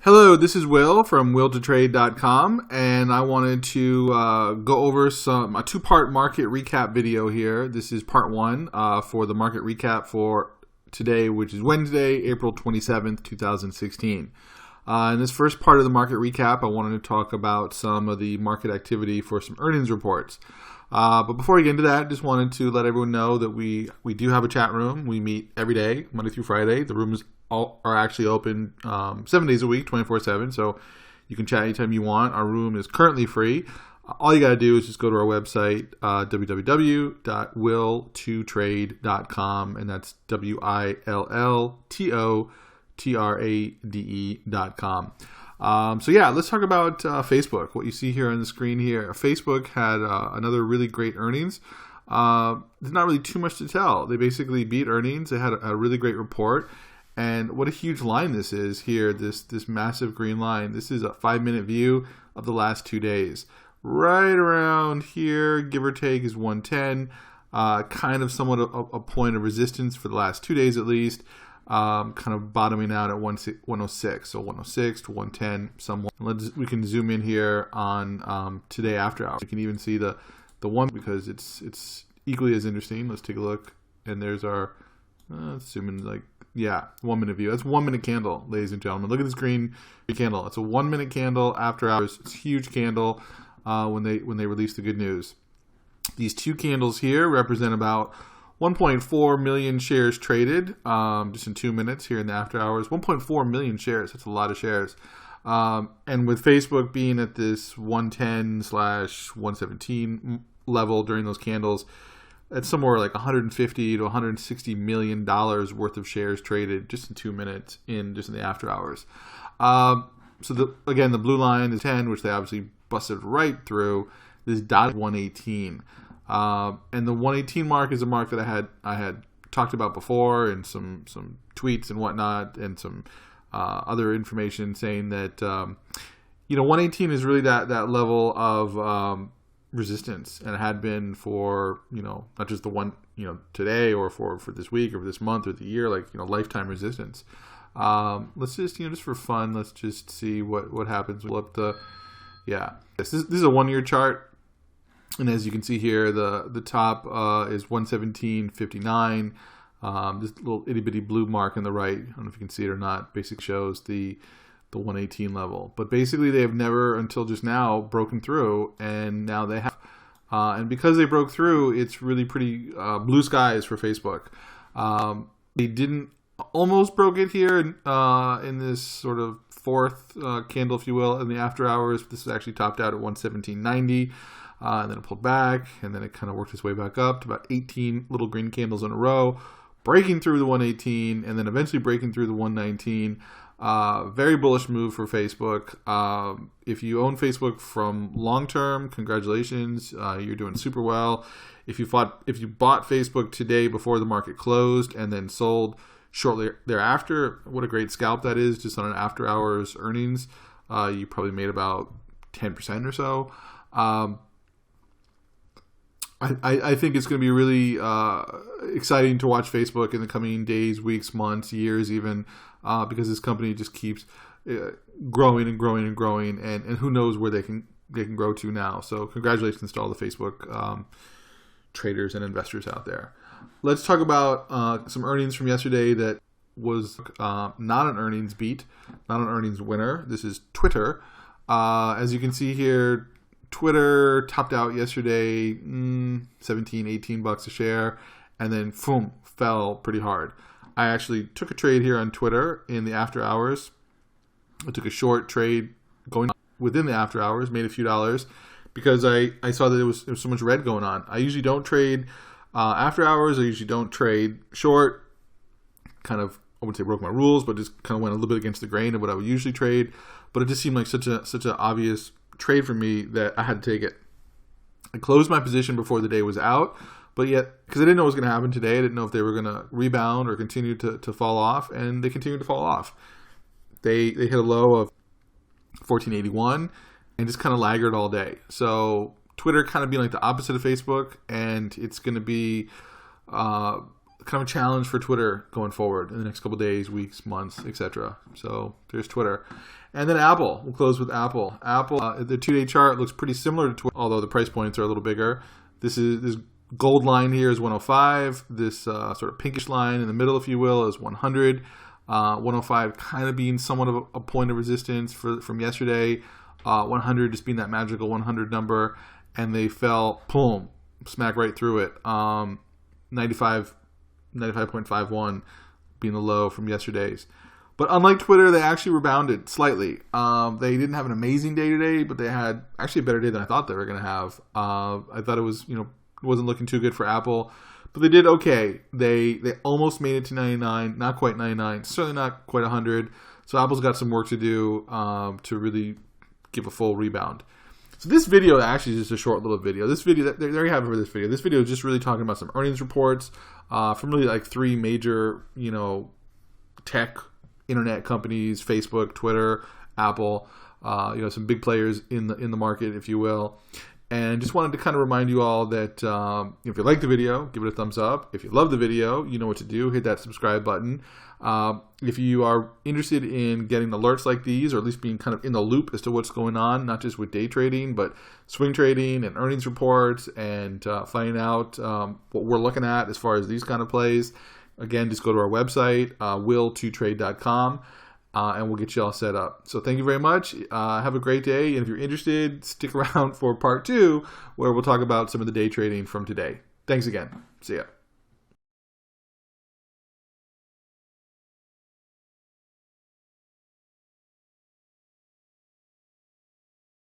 Hello, this is Will from willtotrade.com, and I wanted to go over a two-part market recap video here. This is part one for the market recap for today, which is Wednesday, April 27th, 2016. In this first part of the market recap, I wanted to talk about some of the market activity for some earnings reports. But before we get into that, just wanted to let everyone know that we do have a chat room. We meet every day, Monday through Friday. The rooms are actually open 7 days a week, 24/7. So you can chat anytime you want. Our room is currently free. All you got to do is just go to our website, www.will2trade.com, and that's WILLTOTRADE.com. So yeah, let's talk about Facebook. What you see here on the screen here, Facebook had another really great earnings. There's not really too much to tell. They basically beat earnings. They had a really great report. And what a huge line this is here, this massive green line. This is a 5-minute view of the last 2 days. Right around here, give or take, is 110. Kind of somewhat a point of resistance for the last 2 days at least. Kind of bottoming out at 106. So 106 to 110 somewhat. We can zoom in here on today after hours. You can even see the one because it's equally as interesting. Let's take a look. And there's our, let's zoom in 1 minute view. That's 1 minute candle, ladies and gentlemen. Look at this green candle. It's a 1 minute candle after hours. It's a huge candle when they release the good news. These two candles here represent about 1.4 million shares traded just in 2 minutes here in the after hours. 1.4 million shares. That's a lot of shares. And with Facebook being at this 110/117 level during those candles, it's somewhere like $150 to $160 million worth of shares traded just in 2 minutes just in the after hours. So again, the blue line is 10, which they obviously busted right through. This dot 118, and the 118 mark is a mark that I had talked about before, and some tweets and whatnot, and some other information saying that 118 is really that level of resistance, and it had been for not just the one today or for this week or for this month or the year, lifetime resistance. Let's just just for fun, let's just see what happens. We'll this is a 1 year chart, and as you can see here, the top is 117.59. This little itty bitty blue mark on the right, I don't know if you can see it or not, basically shows the 118 level. But basically they have never until just now broken through, and now they have. And because they broke through, it's really pretty blue skies for Facebook. They didn't almost broke it here in this sort of fourth candle, if you will, in the after hours. This is actually topped out at 117.90. And then it pulled back, and then it kind of worked its way back up to about 18 little green candles in a row, breaking through the 118, and then eventually breaking through the 119. Very bullish move for Facebook. If you own Facebook from long term, congratulations, you're doing super well. If you bought Facebook today before the market closed and then sold shortly thereafter, what a great scalp that is, just on an after hours earnings. You probably made about 10% or so. I think it's going to be really exciting to watch Facebook in the coming days, weeks, months, years even, because this company just keeps growing and growing and growing, and who knows where they can grow to now. So congratulations to all the Facebook traders and investors out there. Let's talk about some earnings from yesterday that was not an earnings beat, not an earnings winner. This is Twitter. As you can see here, Twitter topped out yesterday, $17-18 a share, and then boom, fell pretty hard. I actually took a trade here on Twitter in the after hours. I took a short trade going within the after hours, made a few dollars because I saw that there was so much red going on. I usually don't trade after hours. I usually don't trade short. Kind of, I wouldn't say broke my rules, but just kind of went a little bit against the grain of what I would usually trade. But it just seemed like such an obvious trade for me that I had to take it. I closed my position before the day was out, but yet, because I didn't know what was going to happen today, I didn't know if they were going to rebound or continue to fall off, and they continued to fall off. They hit a low of 1481 and just kind of lagged all day. So Twitter kind of being like the opposite of Facebook, and it's going to be kind of a challenge for Twitter going forward in the next couple of days, weeks, months, etc. So there's Twitter. And then Apple. We'll close with Apple. Apple, the 2-day chart looks pretty similar to Twitter, although the price points are a little bigger. This gold line here is 105. This sort of pinkish line in the middle, if you will, is 100. 105 kind of being somewhat of a point of resistance from yesterday. 100 just being that magical 100 number. And they fell, boom, smack right through it. 95.51 being the low from yesterday's. But unlike Twitter, they actually rebounded slightly. They didn't have an amazing day today, but they had actually a better day than I thought they were going to have. I thought it was, wasn't looking too good for Apple, but they did okay. They almost made it to 99, not quite 99, certainly not quite 100. So Apple's got some work to do to really give a full rebound. So this video actually is just a short little video. This video, there you have it for this video. This video is just really talking about some earnings reports from really like three major, tech internet companies: Facebook, Twitter, Apple. Some big players in the market, if you will. And just wanted to kind of remind you all that if you like the video, give it a thumbs up. If you love the video, you know what to do. Hit that subscribe button. If you are interested in getting alerts like these, or at least being kind of in the loop as to what's going on, not just with day trading, but swing trading and earnings reports, and finding out what we're looking at as far as these kind of plays, again, just go to our website, will2trade.com. And we'll get you all set up. So thank you very much. Have a great day. And if you're interested, stick around for part 2, where we'll talk about some of the day trading from today. Thanks again. See ya.